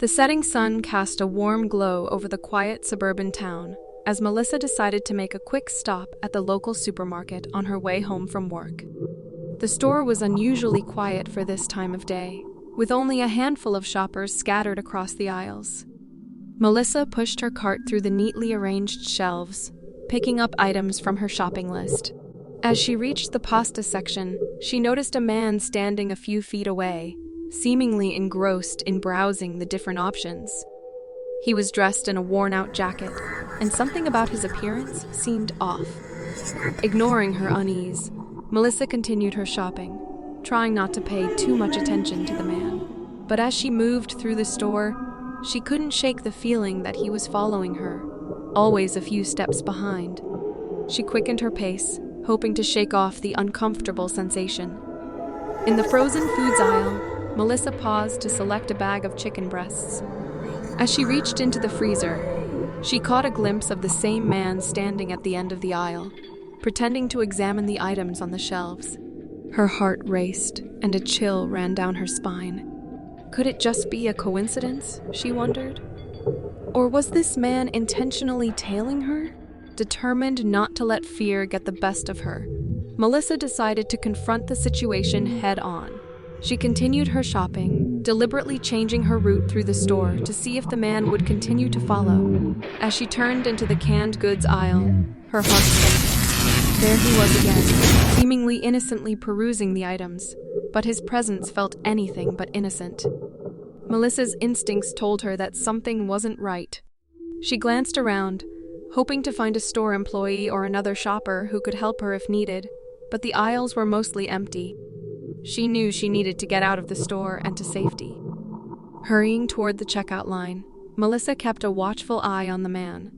The setting sun cast a warm glow over the quiet suburban town as Melissa decided to make a quick stop at the local supermarket on her way home from work. The store was unusually quiet for this time of day, with only a handful of shoppers scattered across the aisles. Melissa pushed her cart through the neatly arranged shelves, picking up items from her shopping list. As she reached the pasta section, she noticed a man standing a few feet away, seemingly engrossed in browsing the different options. He was dressed in a worn-out jacket, and something about his appearance seemed off. Ignoring her unease, Melissa continued her shopping, trying not to pay too much attention to the man. But as she moved through the store, she couldn't shake the feeling that he was following her, always a few steps behind. She quickened her pace, hoping to shake off the uncomfortable sensation. In the frozen foods aisle, Melissa paused to select a bag of chicken breasts. As she reached into the freezer, she caught a glimpse of the same man standing at the end of the aisle, pretending to examine the items on the shelves. Her heart raced, and a chill ran down her spine. Could it just be a coincidence, she wondered? Or was this man intentionally tailing her, determined not to let fear get the best of her? Melissa decided to confront the situation head-on. She continued her shopping, deliberately changing her route through the store to see if the man would continue to follow. As she turned into the canned goods aisle, her heart sank. There he was again, seemingly innocently perusing the items, but his presence felt anything but innocent. Melissa's instincts told her that something wasn't right. She glanced around, hoping to find a store employee or another shopper who could help her if needed, but the aisles were mostly empty. She knew she needed to get out of the store and to safety. Hurrying toward the checkout line, Melissa kept a watchful eye on the man,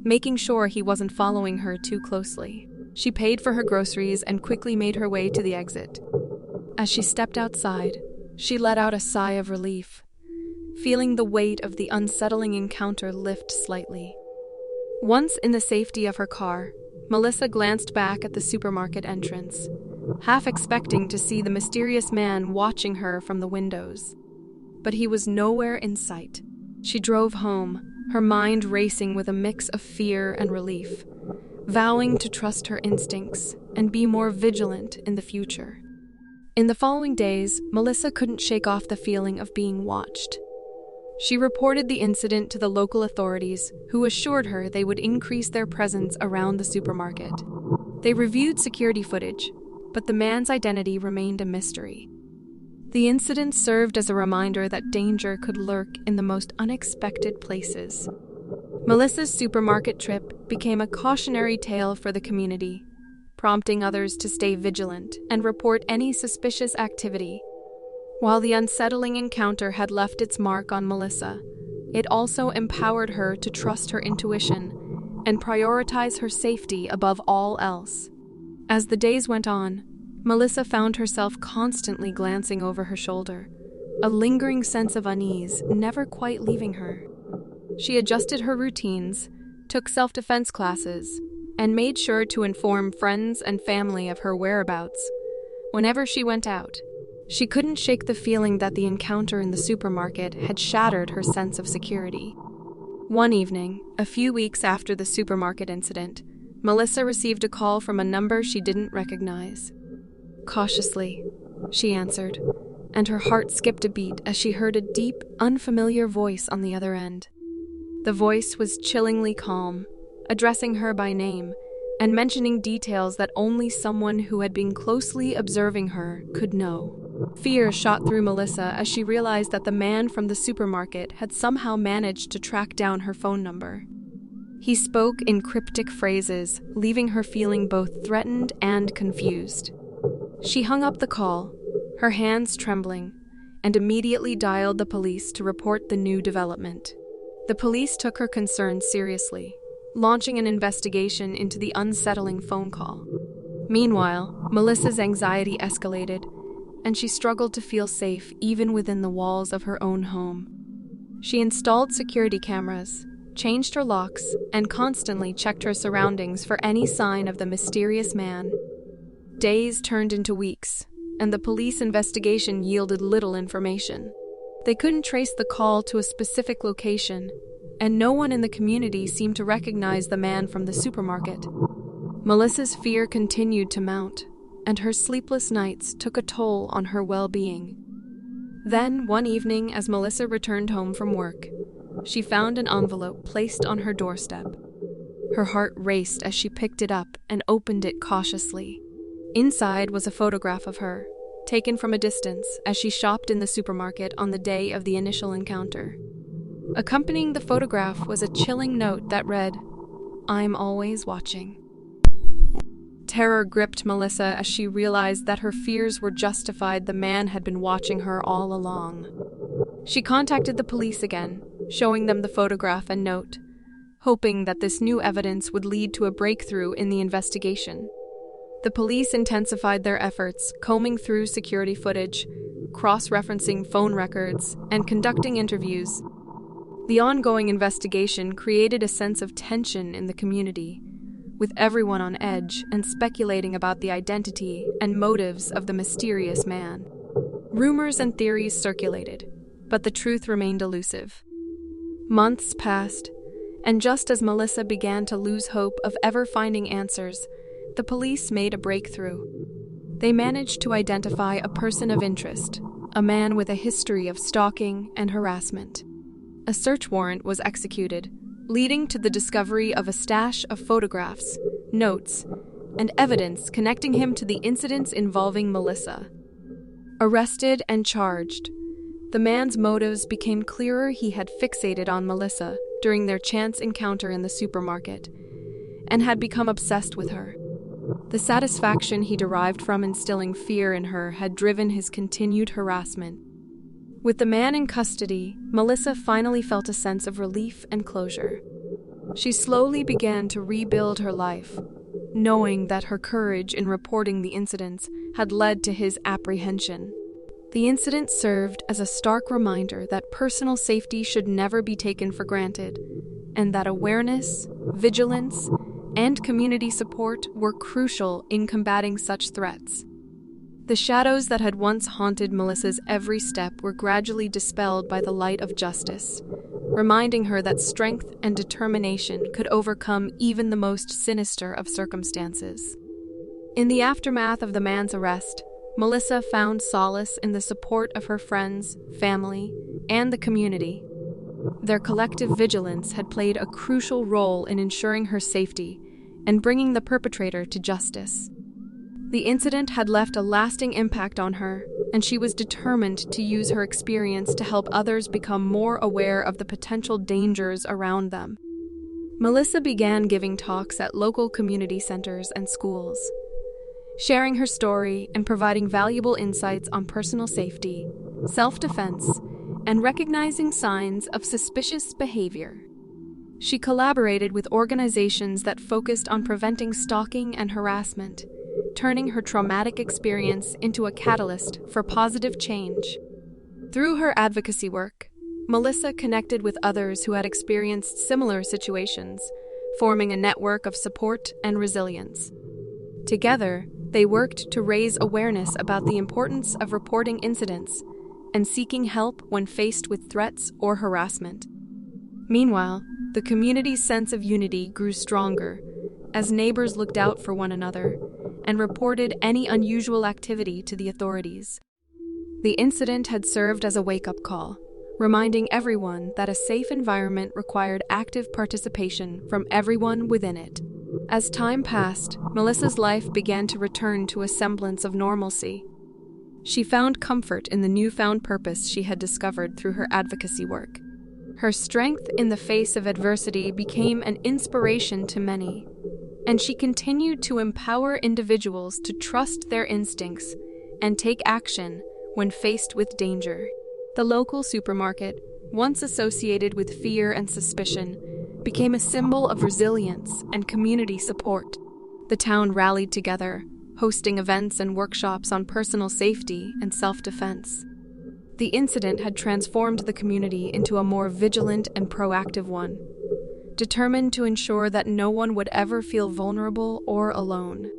making sure he wasn't following her too closely. She paid for her groceries and quickly made her way to the exit. As she stepped outside, she let out a sigh of relief, feeling the weight of the unsettling encounter lift slightly. Once in the safety of her car, Melissa glanced back at the supermarket entrance, half expecting to see the mysterious man watching her from the windows. But he was nowhere in sight. She drove home, her mind racing with a mix of fear and relief, vowing to trust her instincts and be more vigilant in the future. In the following days, Melissa couldn't shake off the feeling of being watched. She reported the incident to the local authorities, who assured her they would increase their presence around the supermarket. They reviewed security footage, but the man's identity remained a mystery. The incident served as a reminder that danger could lurk in the most unexpected places. Melissa's supermarket trip became a cautionary tale for the community, prompting others to stay vigilant and report any suspicious activity. While the unsettling encounter had left its mark on Melissa, it also empowered her to trust her intuition and prioritize her safety above all else. As the days went on, Melissa found herself constantly glancing over her shoulder, a lingering sense of unease never quite leaving her. She adjusted her routines, took self-defense classes, and made sure to inform friends and family of her whereabouts. Whenever she went out, she couldn't shake the feeling that the encounter in the supermarket had shattered her sense of security. One evening, a few weeks after the supermarket incident, Melissa received a call from a number she didn't recognize. Cautiously, she answered, and her heart skipped a beat as she heard a deep, unfamiliar voice on the other end. The voice was chillingly calm, addressing her by name, and mentioning details that only someone who had been closely observing her could know. Fear shot through Melissa as she realized that the man from the supermarket had somehow managed to track down her phone number. He spoke in cryptic phrases, leaving her feeling both threatened and confused. She hung up the call, her hands trembling, and immediately dialed the police to report the new development. The police took her concerns seriously, launching an investigation into the unsettling phone call. Meanwhile, Melissa's anxiety escalated, and she struggled to feel safe even within the walls of her own home. She installed security cameras, changed her locks, and constantly checked her surroundings for any sign of the mysterious man. Days turned into weeks, and the police investigation yielded little information. They couldn't trace the call to a specific location, and no one in the community seemed to recognize the man from the supermarket. Melissa's fear continued to mount, and her sleepless nights took a toll on her well-being. Then, one evening, as Melissa returned home from work, she found an envelope placed on her doorstep. Her heart raced as she picked it up and opened it cautiously. Inside was a photograph of her, taken from a distance as she shopped in the supermarket on the day of the initial encounter. Accompanying the photograph was a chilling note that read, "I'm always watching." Terror gripped Melissa as she realized that her fears were justified. The man had been watching her all along. She contacted the police again, showing them the photograph and note, hoping that this new evidence would lead to a breakthrough in the investigation. The police intensified their efforts, combing through security footage, cross-referencing phone records, and conducting interviews. The ongoing investigation created a sense of tension in the community, with everyone on edge and speculating about the identity and motives of the mysterious man. Rumors and theories circulated, but the truth remained elusive. Months passed, and just as Melissa began to lose hope of ever finding answers, the police made a breakthrough. They managed to identify a person of interest, a man with a history of stalking and harassment. A search warrant was executed, leading to the discovery of a stash of photographs, notes, and evidence connecting him to the incidents involving Melissa. Arrested and charged, the man's motives became clearer. He had fixated on Melissa during their chance encounter in the supermarket, and had become obsessed with her. The satisfaction he derived from instilling fear in her had driven his continued harassment. With the man in custody, Melissa finally felt a sense of relief and closure. She slowly began to rebuild her life, knowing that her courage in reporting the incidents had led to his apprehension. The incident served as a stark reminder that personal safety should never be taken for granted, and that awareness, vigilance, and community support were crucial in combating such threats. The shadows that had once haunted Melissa's every step were gradually dispelled by the light of justice, reminding her that strength and determination could overcome even the most sinister of circumstances. In the aftermath of the man's arrest, Melissa found solace in the support of her friends, family, and the community. Their collective vigilance had played a crucial role in ensuring her safety and bringing the perpetrator to justice. The incident had left a lasting impact on her, and she was determined to use her experience to help others become more aware of the potential dangers around them. Melissa began giving talks at local community centers and schools, sharing her story and providing valuable insights on personal safety, self-defense, and recognizing signs of suspicious behavior. She collaborated with organizations that focused on preventing stalking and harassment, turning her traumatic experience into a catalyst for positive change. Through her advocacy work, Melissa connected with others who had experienced similar situations, forming a network of support and resilience. Together, they worked to raise awareness about the importance of reporting incidents and seeking help when faced with threats or harassment. Meanwhile, the community's sense of unity grew stronger as neighbors looked out for one another and reported any unusual activity to the authorities. The incident had served as a wake-up call, reminding everyone that a safe environment required active participation from everyone within it. As time passed, Melissa's life began to return to a semblance of normalcy. She found comfort in the newfound purpose she had discovered through her advocacy work. Her strength in the face of adversity became an inspiration to many, and she continued to empower individuals to trust their instincts and take action when faced with danger. The local supermarket, once associated with fear and suspicion, became a symbol of resilience and community support. The town rallied together, hosting events and workshops on personal safety and self-defense. The incident had transformed the community into a more vigilant and proactive one, determined to ensure that no one would ever feel vulnerable or alone.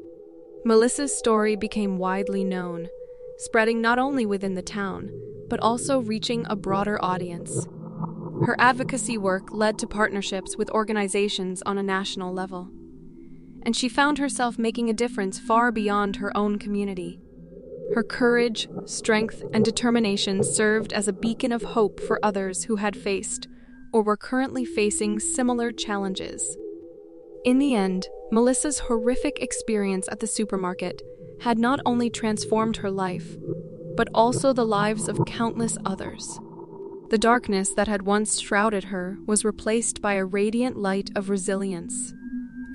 Melissa's story became widely known, spreading not only within the town, but also reaching a broader audience. Her advocacy work led to partnerships with organizations on a national level, and she found herself making a difference far beyond her own community. Her courage, strength, and determination served as a beacon of hope for others who had faced or were currently facing similar challenges. In the end, Melissa's horrific experience at the supermarket had not only transformed her life, but also the lives of countless others. The darkness that had once shrouded her was replaced by a radiant light of resilience,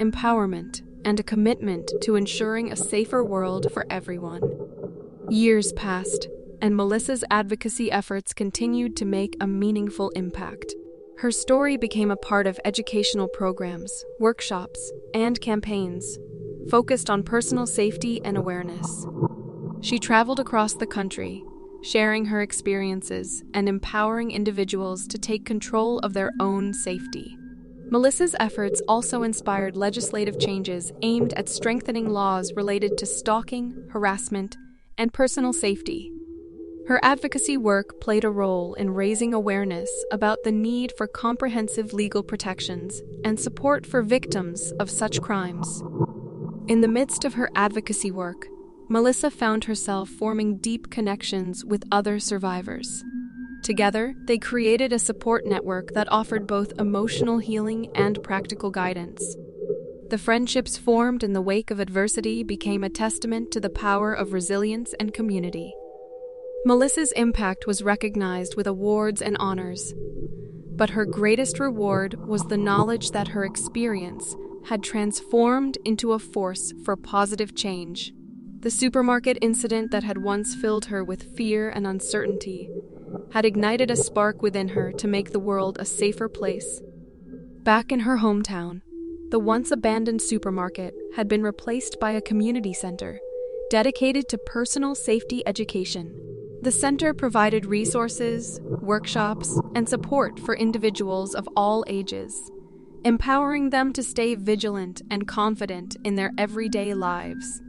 empowerment, and a commitment to ensuring a safer world for everyone. Years passed, and Melissa's advocacy efforts continued to make a meaningful impact. Her story became a part of educational programs, workshops, and campaigns focused on personal safety and awareness. She traveled across the country, sharing her experiences and empowering individuals to take control of their own safety. Melissa's efforts also inspired legislative changes aimed at strengthening laws related to stalking, harassment, and personal safety. Her advocacy work played a role in raising awareness about the need for comprehensive legal protections and support for victims of such crimes. In the midst of her advocacy work, Melissa found herself forming deep connections with other survivors. Together, they created a support network that offered both emotional healing and practical guidance. The friendships formed in the wake of adversity became a testament to the power of resilience and community. Melissa's impact was recognized with awards and honors, but her greatest reward was the knowledge that her experience had transformed into a force for positive change. The supermarket incident that had once filled her with fear and uncertainty had ignited a spark within her to make the world a safer place. Back in her hometown, the once abandoned supermarket had been replaced by a community center dedicated to personal safety education. The center provided resources, workshops, and support for individuals of all ages, empowering them to stay vigilant and confident in their everyday lives.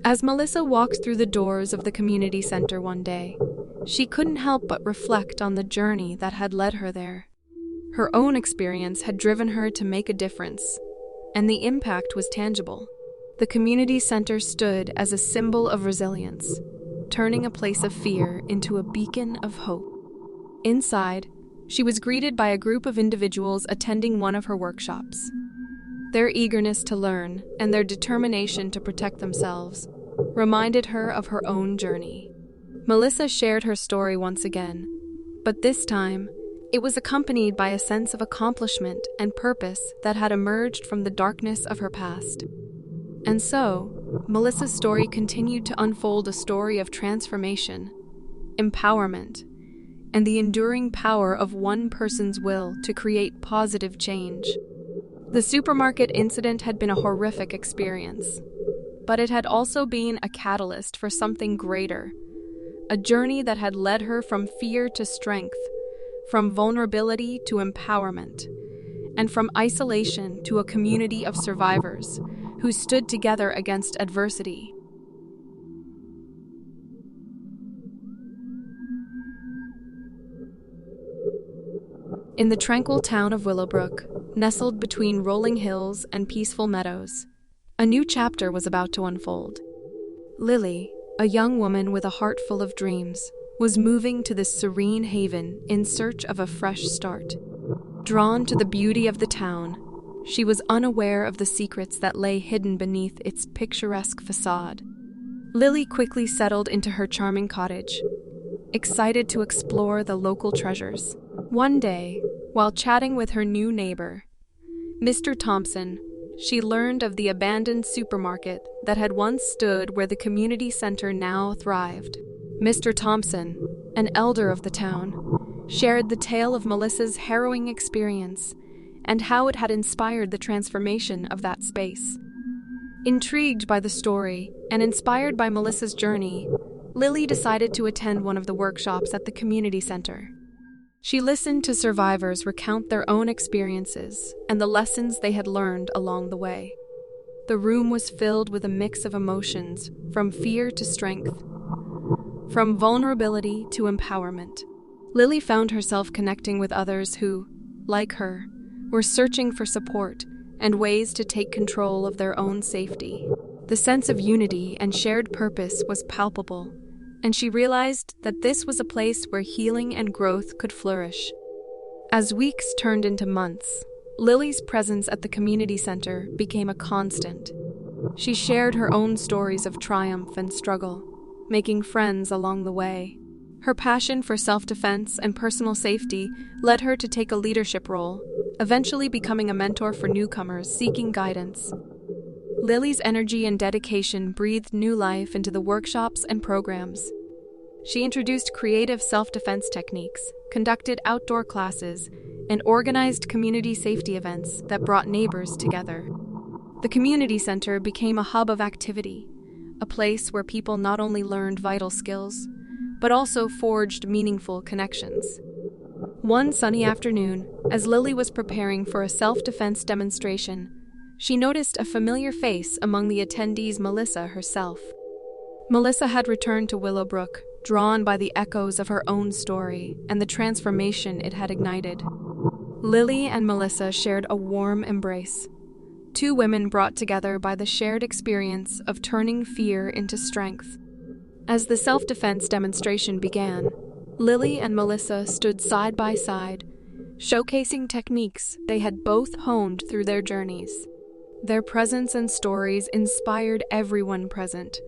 As Melissa walked through the doors of the community center one day, she couldn't help but reflect on the journey that had led her there. Her own experience had driven her to make a difference, and the impact was tangible. The community center stood as a symbol of resilience, turning a place of fear into a beacon of hope. Inside, she was greeted by a group of individuals attending one of her workshops. Their eagerness to learn and their determination to protect themselves reminded her of her own journey. Melissa shared her story once again, but this time, it was accompanied by a sense of accomplishment and purpose that had emerged from the darkness of her past. And so, Melissa's story continued to unfold a story of transformation, empowerment, and the enduring power of one person's will to create positive change. The supermarket incident had been a horrific experience, but it had also been a catalyst for something greater, a journey that had led her from fear to strength, from vulnerability to empowerment, and from isolation to a community of survivors who stood together against adversity. In the tranquil town of Willowbrook, nestled between rolling hills and peaceful meadows, a new chapter was about to unfold. Lily, a young woman with a heart full of dreams, was moving to this serene haven in search of a fresh start. Drawn to the beauty of the town, she was unaware of the secrets that lay hidden beneath its picturesque facade. Lily quickly settled into her charming cottage, excited to explore the local treasures. One day, while chatting with her new neighbor, Mr. Thompson, she learned of the abandoned supermarket that had once stood where the community center now thrived. Mr. Thompson, an elder of the town, shared the tale of Melissa's harrowing experience and how it had inspired the transformation of that space. Intrigued by the story and inspired by Melissa's journey, Lily decided to attend one of the workshops at the community center. She listened to survivors recount their own experiences and the lessons they had learned along the way. The room was filled with a mix of emotions, from fear to strength. From vulnerability to empowerment, Lily found herself connecting with others who, like her, were searching for support and ways to take control of their own safety. The sense of unity and shared purpose was palpable, and she realized that this was a place where healing and growth could flourish. As weeks turned into months, Lily's presence at the community center became a constant. She shared her own stories of triumph and struggle, making friends along the way. Her passion for self-defense and personal safety led her to take a leadership role, eventually becoming a mentor for newcomers seeking guidance. Lily's energy and dedication breathed new life into the workshops and programs. She introduced creative self-defense techniques, conducted outdoor classes, and organized community safety events that brought neighbors together. The community center became a hub of activity, a place where people not only learned vital skills, but also forged meaningful connections. One sunny afternoon, as Lily was preparing for a self-defense demonstration, she noticed a familiar face among the attendees, Melissa herself. Melissa had returned to Willowbrook, drawn by the echoes of her own story and the transformation it had ignited. Lily and Melissa shared a warm embrace, two women brought together by the shared experience of turning fear into strength. As the self-defense demonstration began, Lily and Melissa stood side by side, showcasing techniques they had both honed through their journeys. Their presence and stories inspired everyone present,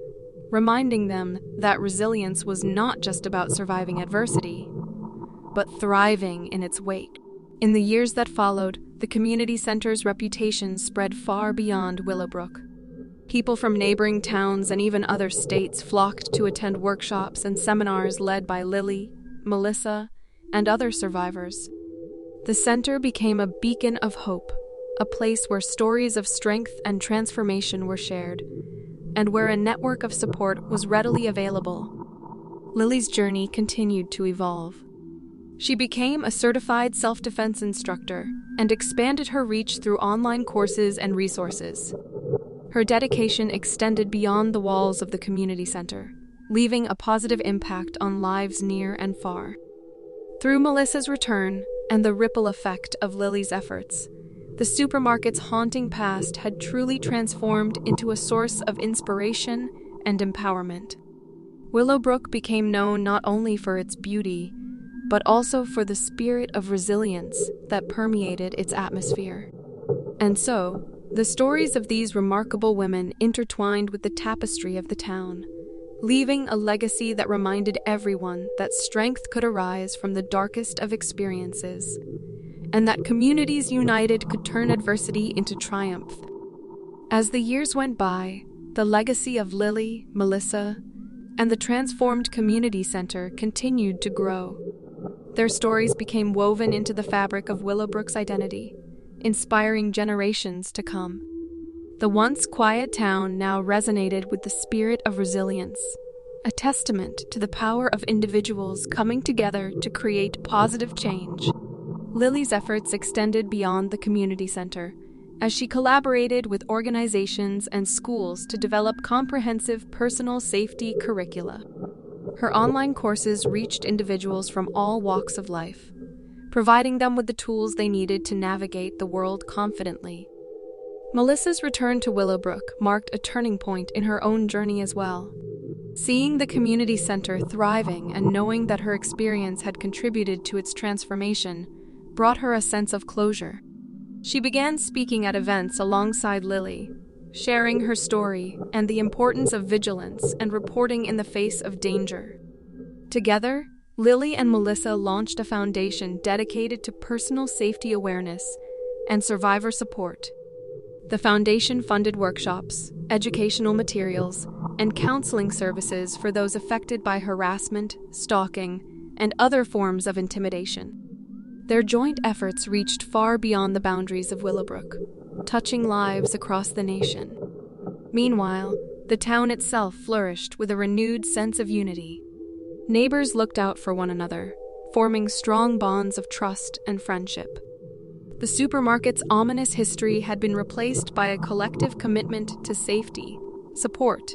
reminding them that resilience was not just about surviving adversity, but thriving in its wake. In the years that followed, the community center's reputation spread far beyond Willowbrook. People from neighboring towns and even other states flocked to attend workshops and seminars led by Lily, Melissa, and other survivors. The center became a beacon of hope, a place where stories of strength and transformation were shared, and where a network of support was readily available. Lily's journey continued to evolve. She became a certified self-defense instructor and expanded her reach through online courses and resources. Her dedication extended beyond the walls of the community center, leaving a positive impact on lives near and far. Through Melissa's return and the ripple effect of Lily's efforts, the supermarket's haunting past had truly transformed into a source of inspiration and empowerment. Willowbrook became known not only for its beauty, but also for the spirit of resilience that permeated its atmosphere. And so, the stories of these remarkable women intertwined with the tapestry of the town, leaving a legacy that reminded everyone that strength could arise from the darkest of experiences, and that communities united could turn adversity into triumph. As the years went by, the legacy of Lily, Melissa, and the transformed community center continued to grow. Their stories became woven into the fabric of Willowbrook's identity, inspiring generations to come. The once quiet town now resonated with the spirit of resilience, a testament to the power of individuals coming together to create positive change. Lily's efforts extended beyond the community center, as she collaborated with organizations and schools to develop comprehensive personal safety curricula. Her online courses reached individuals from all walks of life, providing them with the tools they needed to navigate the world confidently. Melissa's return to Willowbrook marked a turning point in her own journey as well. Seeing the community center thriving and knowing that her experience had contributed to its transformation brought her a sense of closure. She began speaking at events alongside Lily, sharing her story and the importance of vigilance and reporting in the face of danger. Together, Lily and Melissa launched a foundation dedicated to personal safety awareness and survivor support. The foundation funded workshops, educational materials, and counseling services for those affected by harassment, stalking, and other forms of intimidation. Their joint efforts reached far beyond the boundaries of Willowbrook, touching lives across the nation. Meanwhile, the town itself flourished with a renewed sense of unity. Neighbors looked out for one another, forming strong bonds of trust and friendship. The supermarket's ominous history had been replaced by a collective commitment to safety, support,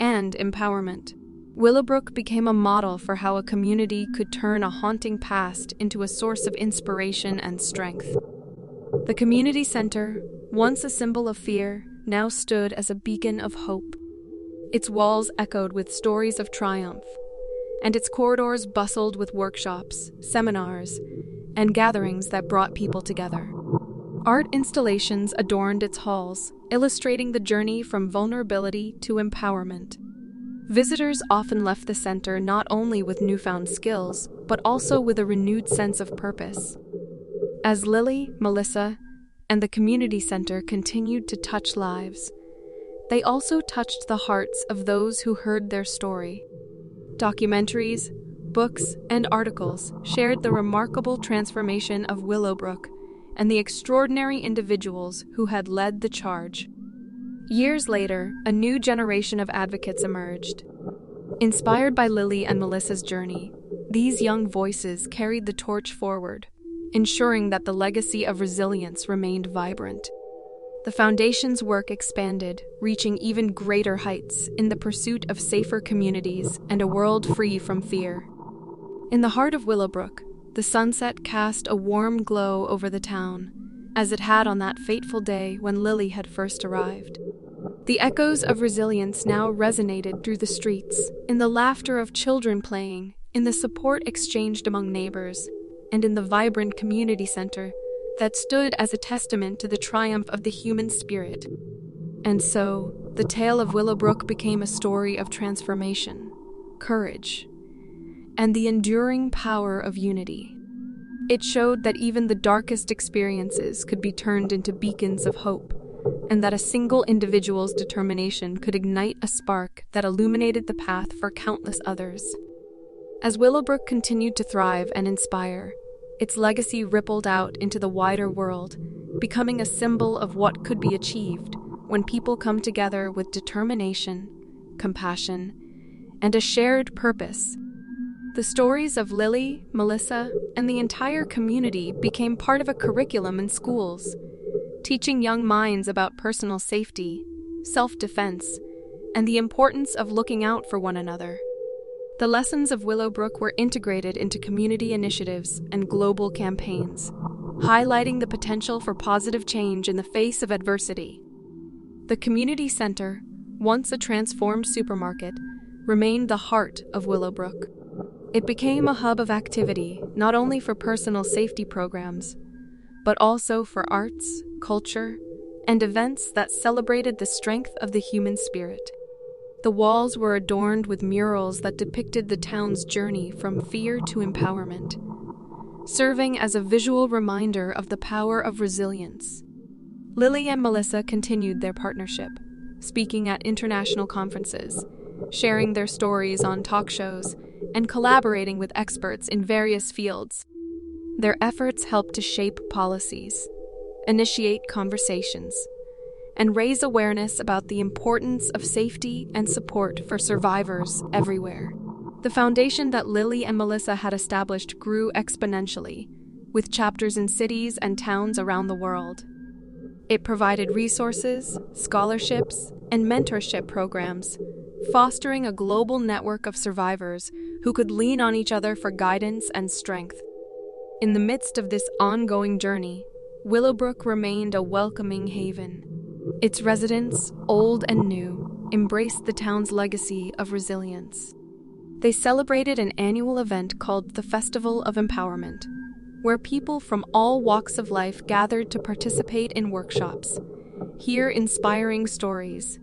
and empowerment. Willowbrook became a model for how a community could turn a haunting past into a source of inspiration and strength. The community center, once a symbol of fear, now stood as a beacon of hope. Its walls echoed with stories of triumph, and its corridors bustled with workshops, seminars, and gatherings that brought people together. Art installations adorned its halls, illustrating the journey from vulnerability to empowerment. Visitors often left the center not only with newfound skills, but also with a renewed sense of purpose. As Lily, Melissa, and the community center continued to touch lives, they also touched the hearts of those who heard their story. Documentaries, books, and articles shared the remarkable transformation of Willowbrook and the extraordinary individuals who had led the charge. Years later, a new generation of advocates emerged. Inspired by Lily and Melissa's journey, these young voices carried the torch forward, ensuring that the legacy of resilience remained vibrant. The Foundation's work expanded, reaching even greater heights in the pursuit of safer communities and a world free from fear. In the heart of Willowbrook, the sunset cast a warm glow over the town, as it had on that fateful day when Lily had first arrived. The echoes of resilience now resonated through the streets, in the laughter of children playing, in the support exchanged among neighbors, and in the vibrant community center that stood as a testament to the triumph of the human spirit. And so, the tale of Willowbrook became a story of transformation, courage, and the enduring power of unity. It showed that even the darkest experiences could be turned into beacons of hope, and that a single individual's determination could ignite a spark that illuminated the path for countless others. As Willowbrook continued to thrive and inspire, its legacy rippled out into the wider world, becoming a symbol of what could be achieved when people come together with determination, compassion, and a shared purpose. The stories of Lily, Melissa, and the entire community became part of a curriculum in schools, teaching young minds about personal safety, self-defense, and the importance of looking out for one another. The lessons of Willowbrook were integrated into community initiatives and global campaigns, highlighting the potential for positive change in the face of adversity. The community center, once a transformed supermarket, remained the heart of Willowbrook. It became a hub of activity not only for personal safety programs, but also for arts, culture, and events that celebrated the strength of the human spirit. The walls were adorned with murals that depicted the town's journey from fear to empowerment, serving as a visual reminder of the power of resilience. Lily and Melissa continued their partnership, speaking at international conferences, sharing their stories on talk shows, and collaborating with experts in various fields. Their efforts helped to shape policies, initiate conversations, and raise awareness about the importance of safety and support for survivors everywhere. The foundation that Lily and Melissa had established grew exponentially, with chapters in cities and towns around the world. It provided resources, scholarships, and mentorship programs, fostering a global network of survivors who could lean on each other for guidance and strength. In the midst of this ongoing journey, Willowbrook remained a welcoming haven. Its residents, old and new, embraced the town's legacy of resilience. They celebrated an annual event called the Festival of Empowerment, where people from all walks of life gathered to participate in workshops, hear inspiring stories,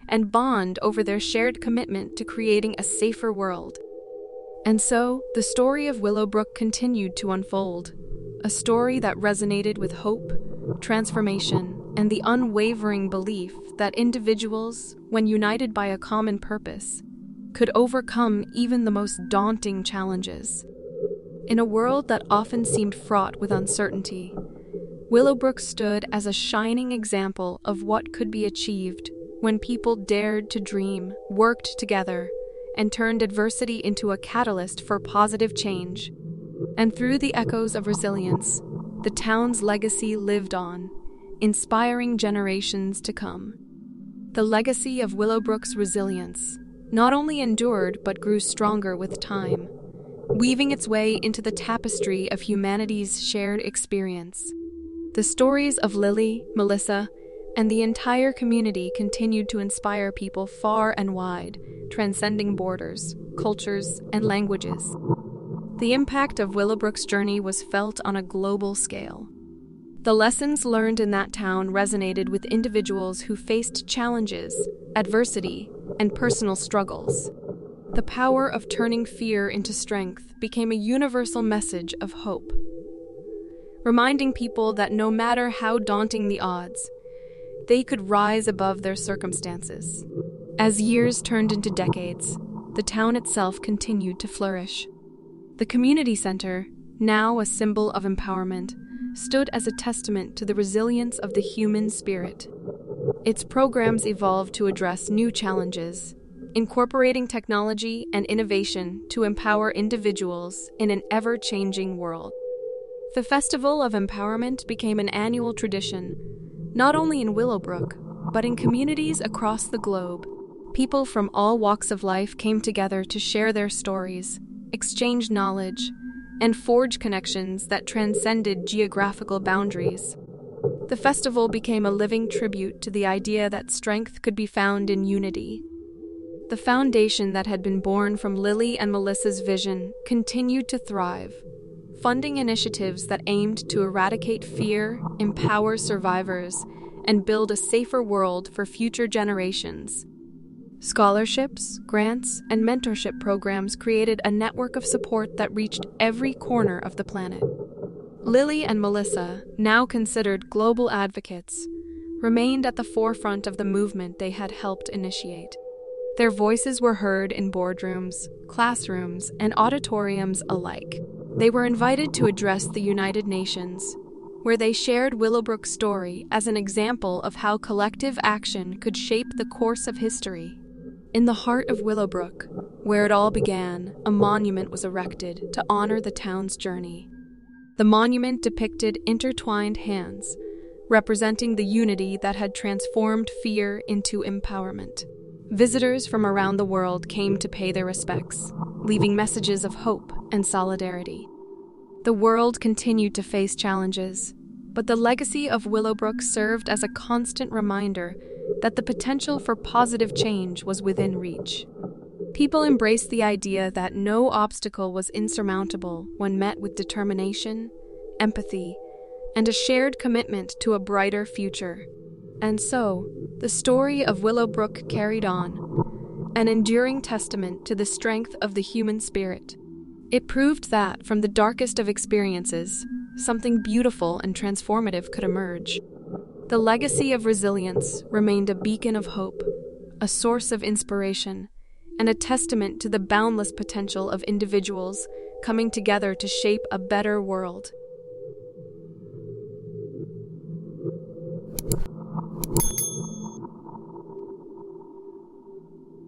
and bond over their shared commitment to creating a safer world. And so, the story of Willowbrook continued to unfold, a story that resonated with hope, transformation, and the unwavering belief that individuals, when united by a common purpose, could overcome even the most daunting challenges. In a world that often seemed fraught with uncertainty, Willowbrook stood as a shining example of what could be achieved when people dared to dream, worked together, and turned adversity into a catalyst for positive change. And through the echoes of resilience, the town's legacy lived on, inspiring generations to come. The legacy of Willowbrook's resilience, not only endured but grew stronger with time, weaving its way into the tapestry of humanity's shared experience. The stories of Lily, Melissa, and the entire community continued to inspire people far and wide, transcending borders, cultures, and languages. The impact of Willowbrook's journey was felt on a global scale. The lessons learned in that town resonated with individuals who faced challenges, adversity, and personal struggles. The power of turning fear into strength became a universal message of hope, reminding people that no matter how daunting the odds, they could rise above their circumstances. As years turned into decades, the town itself continued to flourish. The community center, now a symbol of empowerment, stood as a testament to the resilience of the human spirit. Its programs evolved to address new challenges, incorporating technology and innovation to empower individuals in an ever-changing world. The Festival of Empowerment became an annual tradition, not only in Willowbrook, but in communities across the globe. People from all walks of life came together to share their stories, exchange knowledge, and forge connections that transcended geographical boundaries. The festival became a living tribute to the idea that strength could be found in unity. The foundation that had been born from Lily and Melissa's vision continued to thrive, funding initiatives that aimed to eradicate fear, empower survivors, and build a safer world for future generations. Scholarships, grants, and mentorship programs created a network of support that reached every corner of the planet. Lily and Melissa, now considered global advocates, remained at the forefront of the movement they had helped initiate. Their voices were heard in boardrooms, classrooms, and auditoriums alike. They were invited to address the United Nations, where they shared Willowbrook's story as an example of how collective action could shape the course of history. In the heart of Willowbrook, where it all began, a monument was erected to honor the town's journey. The monument depicted intertwined hands, representing the unity that had transformed fear into empowerment. Visitors from around the world came to pay their respects, leaving messages of hope and solidarity. The world continued to face challenges, but the legacy of Willowbrook served as a constant reminder that the potential for positive change was within reach. People embraced the idea that no obstacle was insurmountable when met with determination, empathy, and a shared commitment to a brighter future. And so, the story of Willowbrook carried on, an enduring testament to the strength of the human spirit. It proved that, from the darkest of experiences, something beautiful and transformative could emerge. The legacy of resilience remained a beacon of hope, a source of inspiration, and a testament to the boundless potential of individuals coming together to shape a better world.